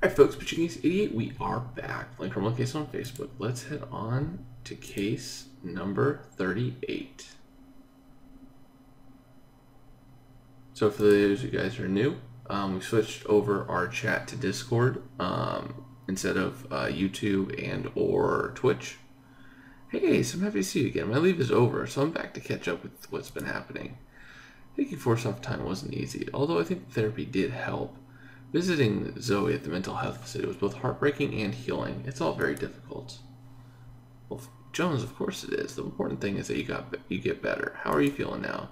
Alright folks, Case 88, we are back. Link from case on Facebook. Let's head on to case number 38. So for those of you guys who are new, we switched over our chat to Discord instead of YouTube and or Twitch. Hey, so I'm happy to see you again. My leave is over, so I'm back to catch up with what's been happening. Taking 4 off time wasn't easy, although I think therapy did help. Visiting Zoe at the mental health facility was both heartbreaking and healing. It's all very difficult. Well, Jones, of course it is. The important thing is that you get better. How are you feeling now?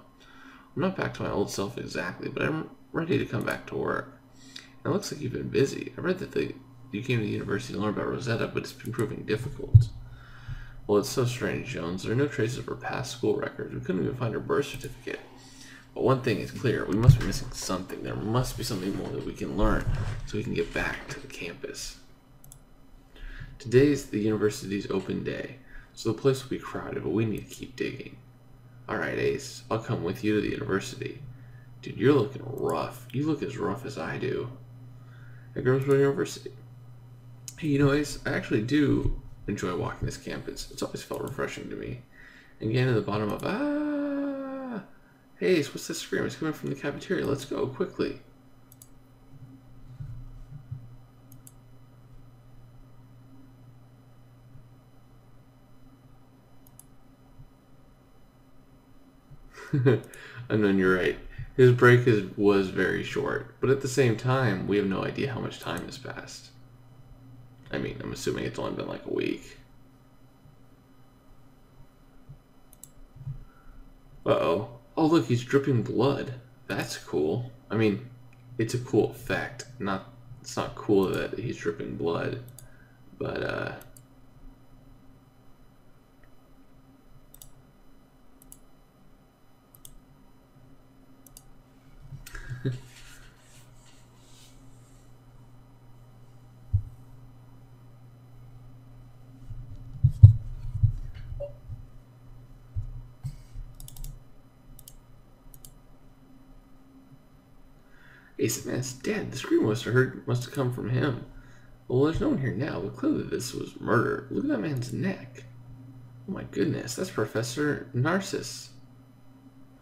I'm not back to my old self exactly, but I'm ready to come back to work. And it looks like you've been busy. I read that you came to the university to learn about Rosetta, but it's been proving difficult. Well, it's so strange, Jones. There are no traces of her past school records. We couldn't even find her birth certificate. But one thing is clear. We must be missing something. There must be something more that we can learn so we can get back to the campus. Today's the university's open day, so the place will be crowded, but we need to keep digging. Alright, Ace. I'll come with you to the university. Dude, you're looking rough. You look as rough as I do. At Grimsville University. Hey, you know, Ace, I actually do enjoy walking this campus. It's always felt refreshing to me. And getting to the bottom of Hey, Ace, what's that scream? It's coming from the cafeteria. Let's go, quickly. I know, you're right. His break was very short, but at the same time, we have no idea how much time has passed. I mean, I'm assuming it's only been like a week. Uh-oh. Oh, look, he's dripping blood. That's cool. I mean, it's a cool effect. It's not cool that he's dripping blood, but, Ace Man's dead. The scream must have come from him. Well, there's no one here now, but clearly this was murder. Look at that man's neck. Oh my goodness, that's Professor Narcissus.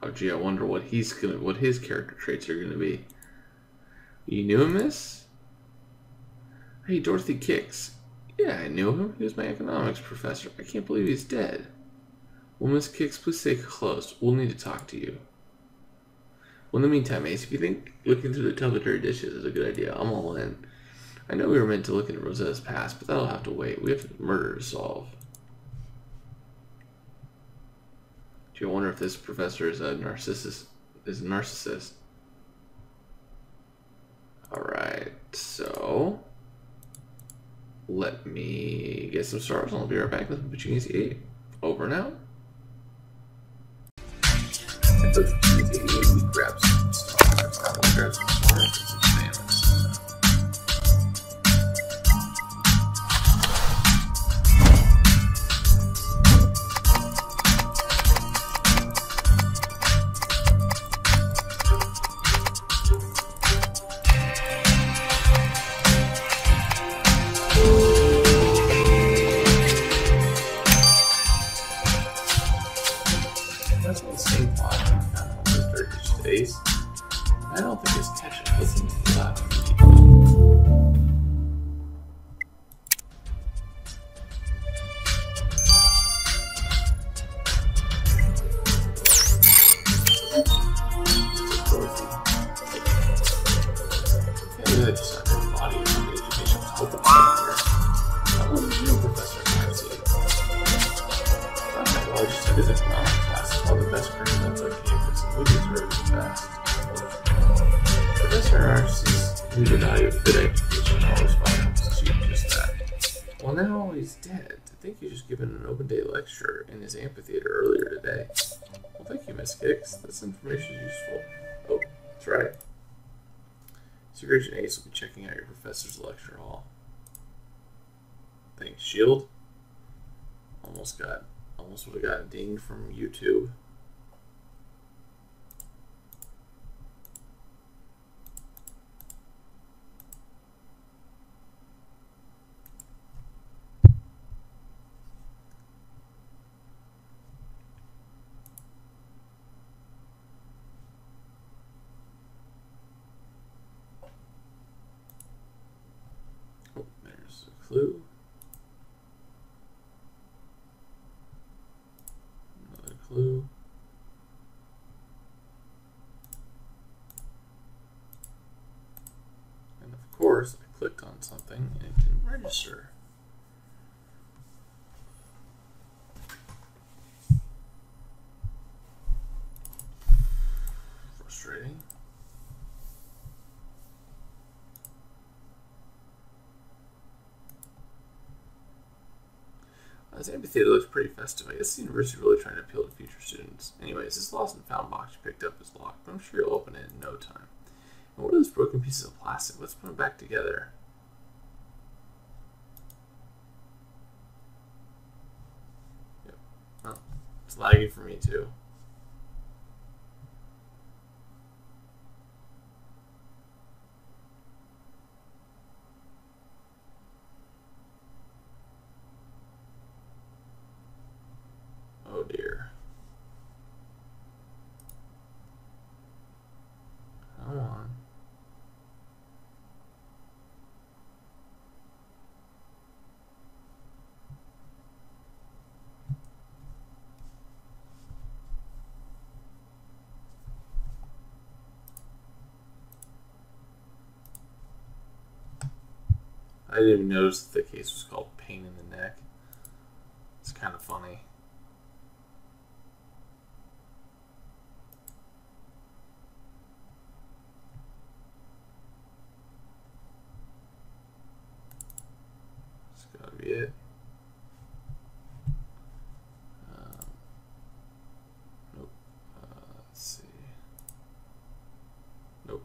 Oh gee, I wonder what his character traits are gonna be. You knew him, miss? Hey, Dorothy Kicks. Yeah, I knew him. He was my economics professor. I can't believe he's dead. Well, Miss Kicks, please stay close. We'll need to talk to you. Well, in the meantime, Ace, if you think looking through the television dishes is a good idea, I'm all in. I know we were meant to look into Rosetta's past, but that'll have to wait. We have a murder to solve. Do you wonder if this professor is a narcissist? Alright, so let me get some stars and I'll be right back with Case 88. Over and out. We grab some stars, grab some stars and some bananas. That's what the same pot we found on the Turkish days. I don't think it's catching. Listen to that. Maybe I just have her body and the education was hoping for here. That was real Professor Nancy. I just took his economics class. It's one of the best curriculums on campus, and we deserve the best. Professor Narcissus, who did value of good education, always found him to achieve just that. Well, now he's dead. I think he just given an open day lecture in his amphitheater earlier today. Well, thank you, Miss Kicks. This information is useful. Oh, that's right. Secret Ace will be checking out your professor's lecture hall. Thanks, Shield. Almost would have gotten dinged from YouTube. clue. Another clue. And of course, I clicked on something and it didn't register. Frustrating. This amphitheater looks pretty festive. I guess the university is really trying to appeal to future students. Anyways, this lost and found box you picked up is locked, but I'm sure you'll open it in no time. And what are those broken pieces of plastic? Let's put them back together. Yep. Oh, it's laggy for me too. Oh dear. Come on. I didn't even notice that the case was called Pain in the Neck. It's kind of funny. That's gotta be it. Nope. Let's see. Nope.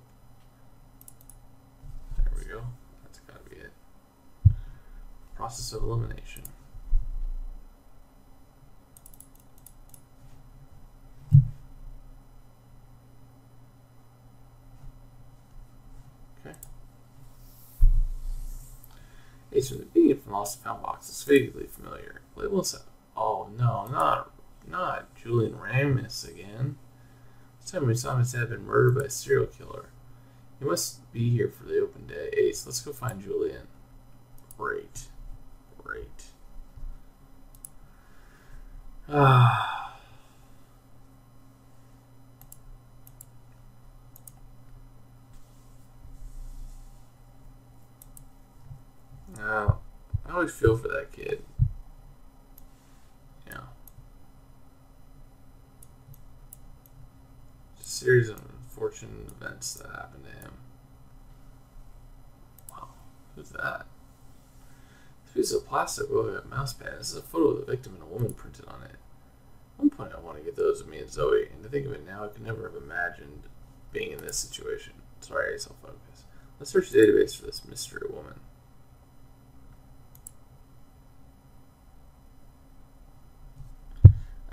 There we go. That's gotta be it. Process of elimination. Okay. Ace from the beginning from Lost and Found box is vaguely familiar. Labels. Oh no, not Julian Ramis again. This time we saw him as had been murdered by a serial killer. He must be here for the open day. Ace, let's go find Julian. Great. Great. Ah. Now, I always feel for that kid. Yeah. It's a series of unfortunate events that happened to him. Wow. Who's that? This piece of plastic with a mouse pad. This is a photo of the victim and a woman printed on it. At one point I want to get those of me and Zoe, and to think of it now, I could never have imagined being in this situation. Sorry, I self-focus. Let's search the database for this mystery woman.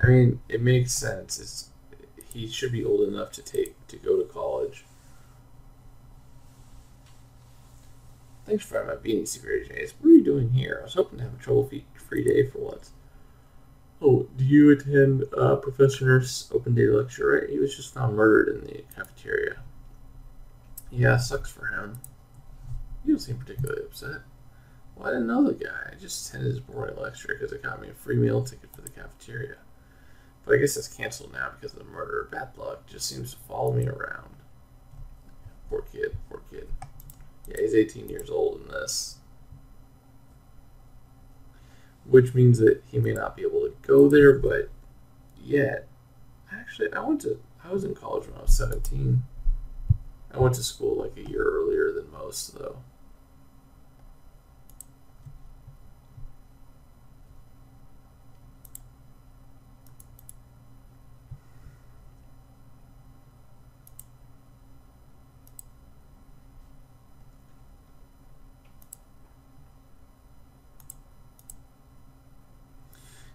I mean, it makes sense. He should be old enough to go to college. Thanks for finding my beanie secret, Jace. What are you doing here? I was hoping to have a trouble-free day for once. Oh, do you attend Professor Nurse's open day lecture, right? He was just found murdered in the cafeteria. Yeah, sucks for him. You don't seem particularly upset. Well, I didn't know the guy. I just attended his boring lecture because it got me a free meal ticket for the cafeteria. But I guess that's canceled now because of the murder. Bad luck just seems to follow me around. Poor kid, poor kid. Yeah, he's 18 years old in this. Which means that he may not be able to go there, but yet. Actually, I was in college when I was 17. I went to school like a year earlier than most, though.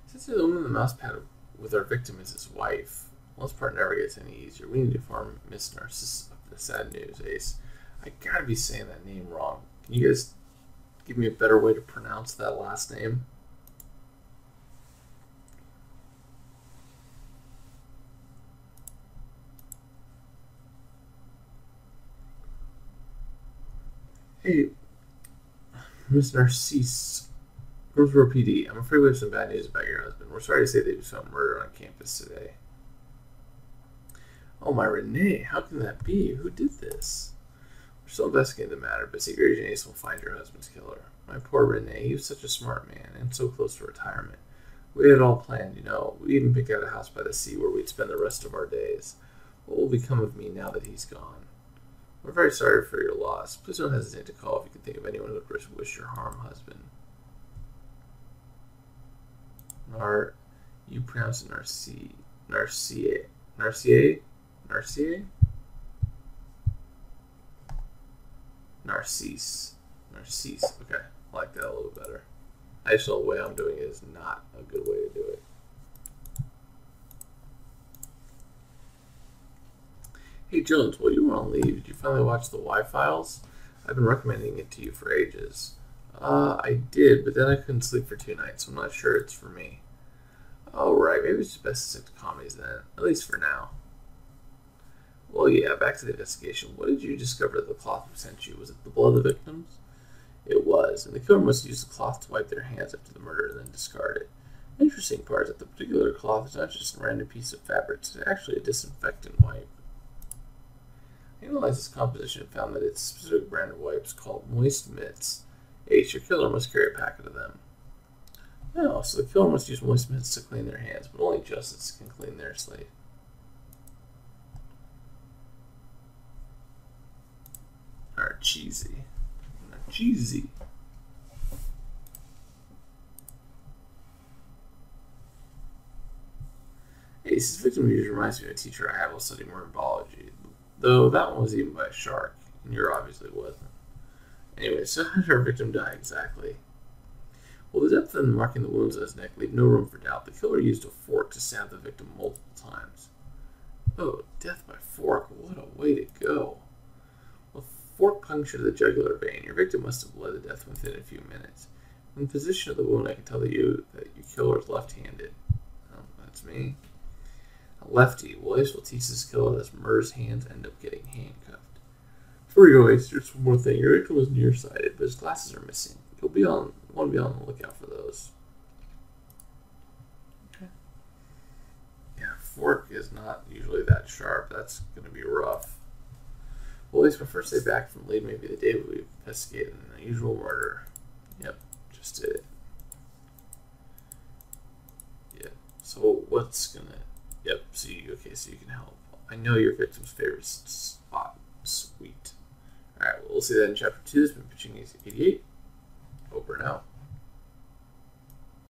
Since the woman in the mouse pad with our victim is his wife, well, this part never gets any easier. We need to inform Miss Narcissus of the sad news, Ace. I gotta be saying that name wrong. Can you guys give me a better way to pronounce that last name? Hey, Miss Narcisse, Roseboro PD. I'm afraid we have some bad news about your husband. We're sorry to say that you saw murder on campus today. Oh, my Renee, how can that be? Who did this? We're still investigating the matter, but Secret Agent Ace will find your husband's killer. My poor Renee, he was such a smart man and so close to retirement. We had it all planned, you know. We even picked out a house by the sea where we'd spend the rest of our days. What will become of me now that he's gone? We're very sorry for your loss. Please don't hesitate to call if you can think of anyone who would wish your harm, husband. You pronounce it Narcissier? Narcissier? Narcisse. Okay, I like that a little better. I just know the way I'm doing it is not a good way to do it. Hey Jones, while you were on leave, did you finally watch the Y-Files? I've been recommending it to you for ages. I did, but then I couldn't sleep for 2 nights, so I'm not sure it's for me. Oh, right, maybe it's just best to stick to comedies then, at least for now. Well, yeah, back to the investigation. What did you discover that the cloth we sent you? Was it the blood of the victims? It was, and the killer must have used the cloth to wipe their hands after the murder and then discard it. The interesting part is that the particular cloth is not just a random piece of fabric, it's actually a disinfectant wipe. I analyzed this composition and found that it's a specific brand of wipes called Moist Mitts. Your killer must carry a packet of them. No, so the killer must use Moist Mitts to clean their hands, but only justice can clean their slate. Or cheesy. Cheesy. Hey, this victim usually reminds me of a teacher I had while studying marine biology, though that one was eaten by a shark, and yours obviously wasn't. Anyway, so how did our victim die exactly? Well, the depth and marking the wounds on his neck leave no room for doubt. The killer used a fork to stab the victim multiple times. Oh, death by fork, what a way to go. Well, fork punctured the jugular vein. Your victim must have bled to death within a few minutes. From the position of the wound, I can tell you that your killer is left-handed. Oh, that's me. A lefty. Well, Ace will teach this killer that murder's hands end up getting handcuffed. Before you go, Ace, just one more thing. Your victim was nearsighted, but his glasses are missing. You'll want to be on the lookout for those. Okay. Yeah, fork is not usually that sharp. That's going to be rough. Well, at least my first day back from leave may be the day we investigate an unusual murder. Yep, just did it. Yep. So what's gonna? Yep. So you can help. I know your victim's favorite spot. Sweet. All right. Well, we'll see that in chapter 2. This has been Pitching 88. Over now.